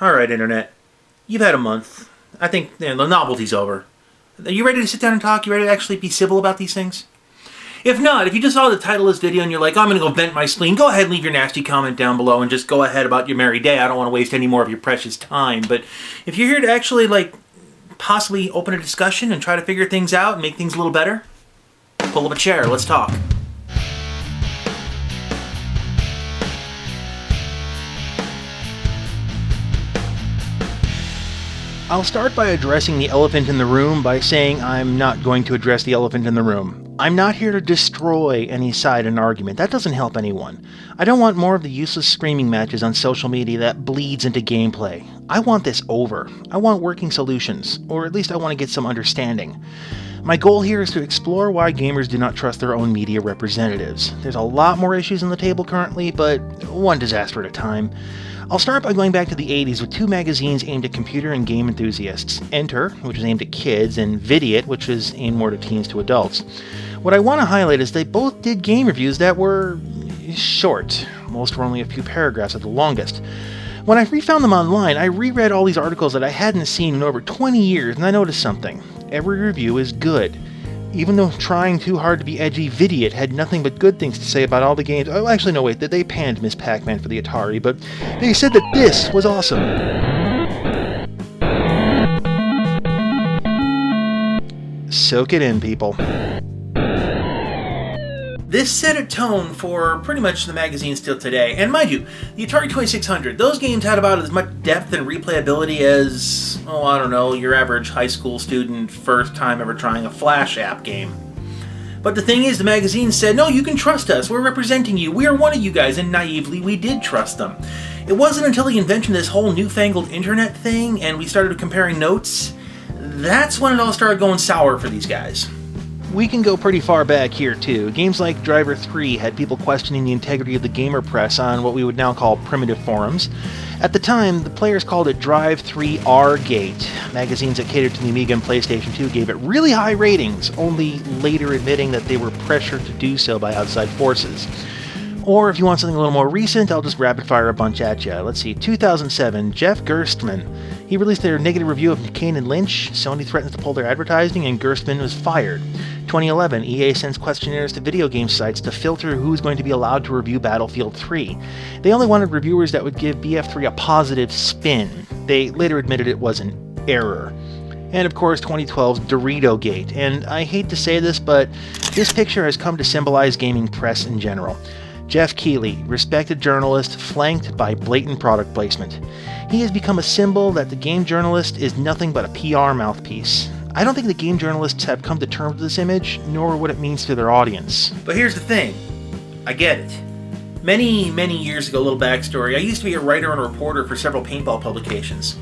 Alright, Internet. You've had a month. I think the novelty's over. Are you ready to sit down and talk? You ready to actually be civil about these things? If not, if you just saw the title of this video and you're like, I'm going to go vent my spleen, go ahead and leave your nasty comment down below and just go ahead about your merry day. I don't want to waste any more of your precious time. But if you're here to actually, possibly open a discussion and try to figure things out and make things a little better, pull up a chair. Let's talk. I'll start by addressing the elephant in the room by saying I'm not going to address the elephant in the room. I'm not here to destroy any side in an argument. That doesn't help anyone. I don't want more of the useless screaming matches on social media that bleeds into gameplay. I want this over. I want working solutions, or at least I want to get some understanding. My goal here is to explore why gamers do not trust their own media representatives. There's a lot more issues on the table currently, but one disaster at a time. I'll start by going back to the 80s with two magazines aimed at computer and game enthusiasts. Enter, which was aimed at kids, and Vidiot, which was aimed more to teens to adults. What I want to highlight is they both did game reviews that were short. Most were only a few paragraphs at the longest. When I refound them online, I reread all these articles that I hadn't seen in over 20 years, and I noticed something. Every review is good. Even though trying too hard to be edgy, Vidiot had nothing but good things to say about all the games. Oh, actually, no, wait, they panned Miss Pac-Man for the Atari, but they said that this was awesome. Soak it in, people. This set a tone for pretty much the magazine still today. And mind you, the Atari 2600, those games had about as much depth and replayability as, your average high school student first time ever trying a Flash app game. But the thing is, the magazine said, no, you can trust us, we're representing you, we are one of you guys, and naively we did trust them. It wasn't until the invention of this whole newfangled internet thing and we started comparing notes, that's when it all started going sour for these guys. We can go pretty far back here too. Games like Driver 3 had people questioning the integrity of the gamer press on what we would now call primitive forums. At the time, the players called it Drive 3 R-Gate. Magazines that catered to the Amiga and PlayStation 2 gave it really high ratings, only later admitting that they were pressured to do so by outside forces. Or if you want something a little more recent, I'll just rapid fire a bunch at you. Let's see, 2007, Jeff Gerstmann. He released their negative review of McCain and Lynch. Sony threatens to pull their advertising, and Gerstmann was fired. 2011, EA sends questionnaires to video game sites to filter who's going to be allowed to review Battlefield 3. They only wanted reviewers that would give BF3 a positive spin. They later admitted it was an error. And of course, 2012's Dorito Gate. And I hate to say this, but this picture has come to symbolize gaming press in general. Jeff Keighley, respected journalist, flanked by blatant product placement. He has become a symbol that the game journalist is nothing but a PR mouthpiece. I don't think the game journalists have come to terms with this image, nor what it means to their audience. But here's the thing. I get it. Many years ago, a little backstory, I used to be a writer and a reporter for several paintball publications.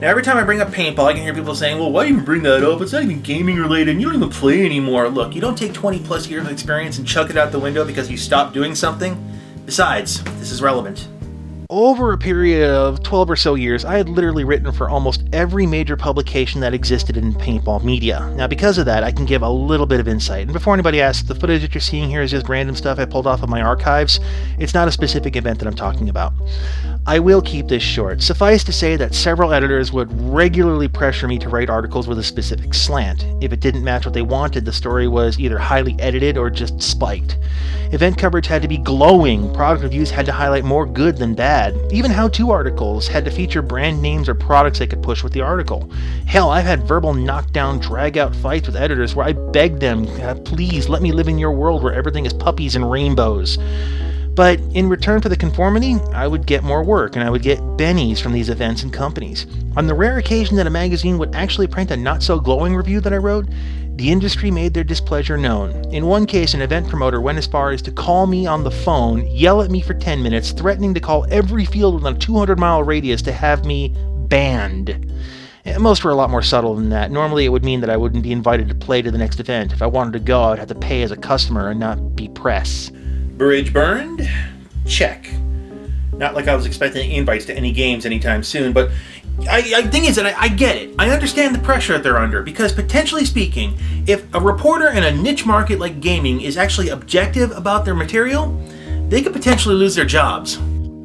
Now, every time I bring up paintball, I can hear people saying, well, why even bring that up? It's not even gaming related, and you don't even play anymore. Look, you don't take 20 plus years of experience and chuck it out the window because you stopped doing something. Besides, this is relevant. Over a period of 12 or so years, I had literally written for almost every major publication that existed in paintball media. Now, because of that, I can give a little bit of insight. And before anybody asks, the footage that you're seeing here is just random stuff I pulled off of my archives. It's not a specific event that I'm talking about. I will keep this short. Suffice to say that several editors would regularly pressure me to write articles with a specific slant. If it didn't match what they wanted, the story was either highly edited or just spiked. Event coverage had to be glowing. Product reviews had to highlight more good than bad. Even how-to articles had to feature brand names or products they could push with the article. Hell, I've had verbal knockdown, drag-out fights with editors where I begged them, please let me live in your world where everything is puppies and rainbows. But in return for the conformity, I would get more work, and I would get bennies from these events and companies. On the rare occasion that a magazine would actually print a not-so-glowing review that I wrote, the industry made their displeasure known. In one case, an event promoter went as far as to call me on the phone, yell at me for 10 minutes, threatening to call every field within a 200-mile radius to have me banned. Most were a lot more subtle than that. Normally it would mean that I wouldn't be invited to play to the next event. If I wanted to go, I'd have to pay as a customer and not be press. Bridge burned? Check. Not like I was expecting invites to any games anytime soon, but the thing is that I get it. I understand the pressure that they're under, because potentially speaking, if a reporter in a niche market like gaming is actually objective about their material, they could potentially lose their jobs.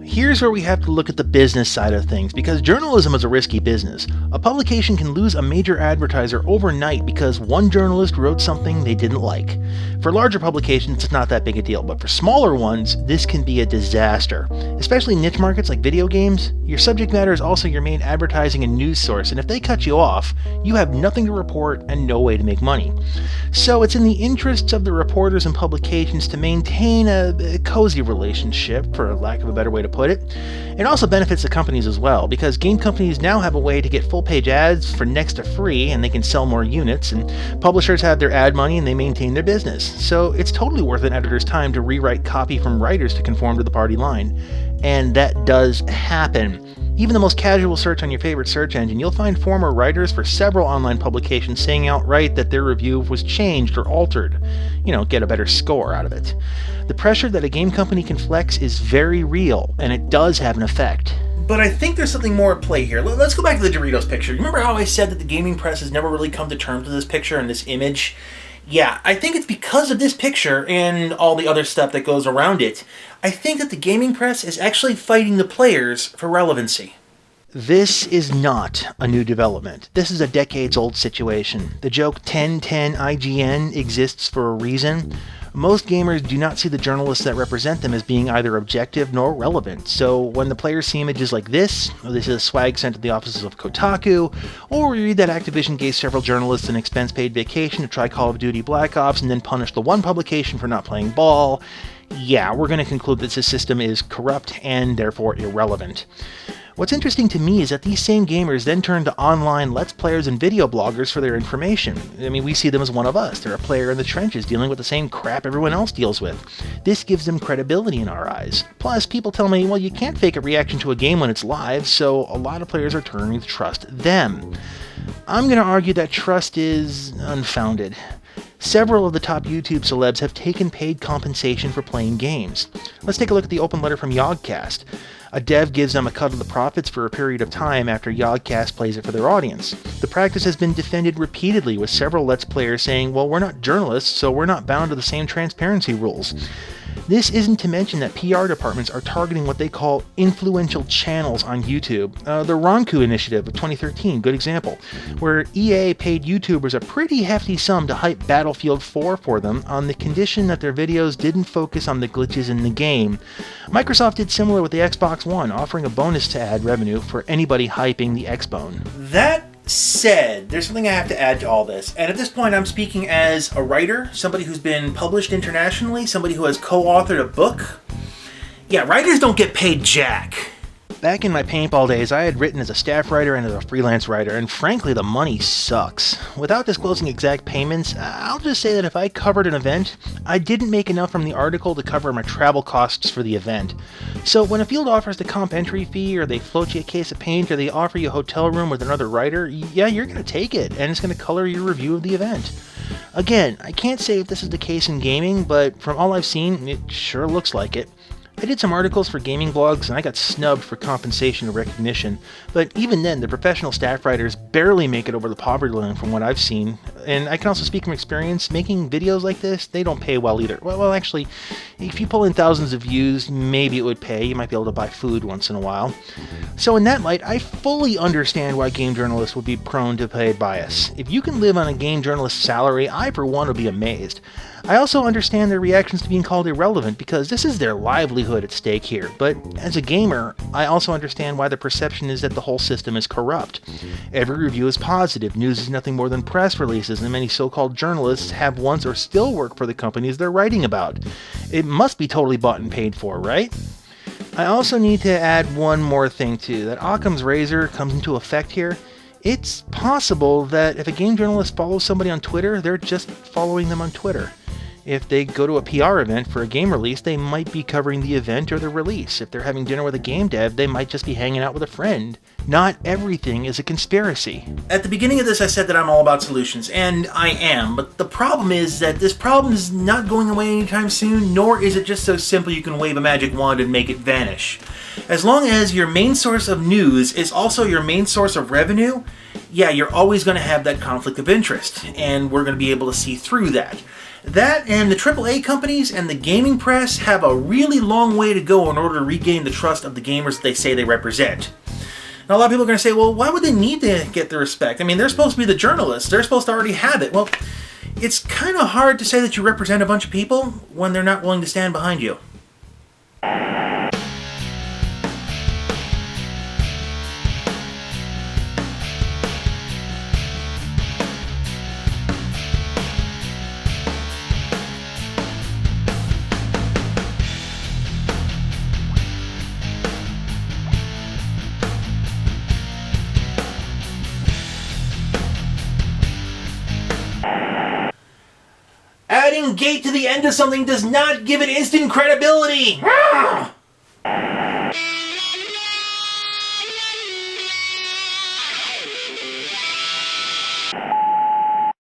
Here's where we have to look at the business side of things, because journalism is a risky business. A publication can lose a major advertiser overnight because one journalist wrote something they didn't like. For larger publications, it's not that big a deal, but for smaller ones, this can be a disaster. Especially niche markets like video games, your subject matter is also your main advertising and news source, and if they cut you off, you have nothing to report and no way to make money. So it's in the interests of the reporters and publications to maintain a cozy relationship, for lack of a better way to put it. It also benefits the companies as well, because game companies now have a way to get full-page ads for next to free, and they can sell more units, and publishers have their ad money and they maintain their business. So it's totally worth an editor's time to rewrite copy from writers to conform to the party line. And that does happen. Even the most casual search on your favorite search engine, you'll find former writers for several online publications saying outright that their review was changed or altered. Get a better score out of it. The pressure that a game company can flex is very real, and it does have an effect. But I think there's something more at play here. Let's go back to the Doritos picture. Remember how I said that the gaming press has never really come to terms with this picture and this image? Yeah, I think it's because of this picture and all the other stuff that goes around it. I think that the gaming press is actually fighting the players for relevancy. This is not a new development. This is a decades-old situation. The joke 1010 IGN exists for a reason. Most gamers do not see the journalists that represent them as being either objective nor relevant, so when the players see images like this, or they see the swag sent to the offices of Kotaku, or we read that Activision gave several journalists an expense-paid vacation to try Call of Duty Black Ops and then punish the one publication for not playing ball, yeah, we're going to conclude that this system is corrupt and therefore irrelevant. What's interesting to me is that these same gamers then turn to online Let's Players and video bloggers for their information. I mean, we see them as one of us. They're a player in the trenches dealing with the same crap everyone else deals with. This gives them credibility in our eyes. Plus, people tell me, well, you can't fake a reaction to a game when it's live, so a lot of players are turning to trust them. I'm going to argue that trust is unfounded. Several of the top YouTube celebs have taken paid compensation for playing games. Let's take a look at the open letter from Yogcast. A dev gives them a cut of the profits for a period of time after Yogcast plays it for their audience. The practice has been defended repeatedly, with several Let's Players saying, well, we're not journalists, so we're not bound to the same transparency rules. This isn't to mention that PR departments are targeting what they call influential channels on YouTube. The Ronku Initiative of 2013, good example, where EA paid YouTubers a pretty hefty sum to hype Battlefield 4 for them on the condition that their videos didn't focus on the glitches in the game. Microsoft did similar with the Xbox One, offering a bonus to ad revenue for anybody hyping the Xbone. That said, there's something I have to add to all this, and at this point I'm speaking as a writer, somebody who's been published internationally, somebody who has co-authored a book. Yeah, writers don't get paid jack. Back in my paintball days, I had written as a staff writer and as a freelance writer, and frankly the money sucks. Without disclosing exact payments, I'll just say that if I covered an event, I didn't make enough from the article to cover my travel costs for the event. So when a field offers the comp entry fee, or they float you a case of paint, or they offer you a hotel room with another writer, yeah, you're going to take it, and it's going to color your review of the event. Again, I can't say if this is the case in gaming, but from all I've seen, it sure looks like it. I did some articles for gaming blogs and I got snubbed for compensation or recognition, but even then the professional staff writers barely make it over the poverty line from what I've seen, and I can also speak from experience, making videos like this, they don't pay well either. Well, actually, if you pull in thousands of views, maybe it would pay, you might be able to buy food once in a while. So in that light, I fully understand why game journalists would be prone to paid bias. If you can live on a game journalist's salary, I for one would be amazed. I also understand their reactions to being called irrelevant because this is their livelihood at stake here, but as a gamer, I also understand why the perception is that the whole system is corrupt. Every review is positive, news is nothing more than press releases, and many so-called journalists have once or still work for the companies they're writing about. It must be totally bought and paid for, right? I also need to add one more thing too, that Occam's razor comes into effect here. It's possible that if a game journalist follows somebody on Twitter, they're just following them on Twitter. If they go to a PR event for a game release, they might be covering the event or the release. If they're having dinner with a game dev, they might just be hanging out with a friend. Not everything is a conspiracy. At the beginning of this, I said that I'm all about solutions, and I am, but the problem is that this problem is not going away anytime soon, nor is it just so simple you can wave a magic wand and make it vanish. As long as your main source of news is also your main source of revenue, yeah, you're always going to have that conflict of interest, and we're going to be able to see through that. That and the AAA companies and the gaming press have a really long way to go in order to regain the trust of the gamers they say they represent. Now, a lot of people are going to say, well, why would they need to get the respect? I mean, they're supposed to be the journalists. They're supposed to already have it. Well, it's kind of hard to say that you represent a bunch of people when they're not willing to stand behind you. Adding gate to the end of something does not give it instant credibility.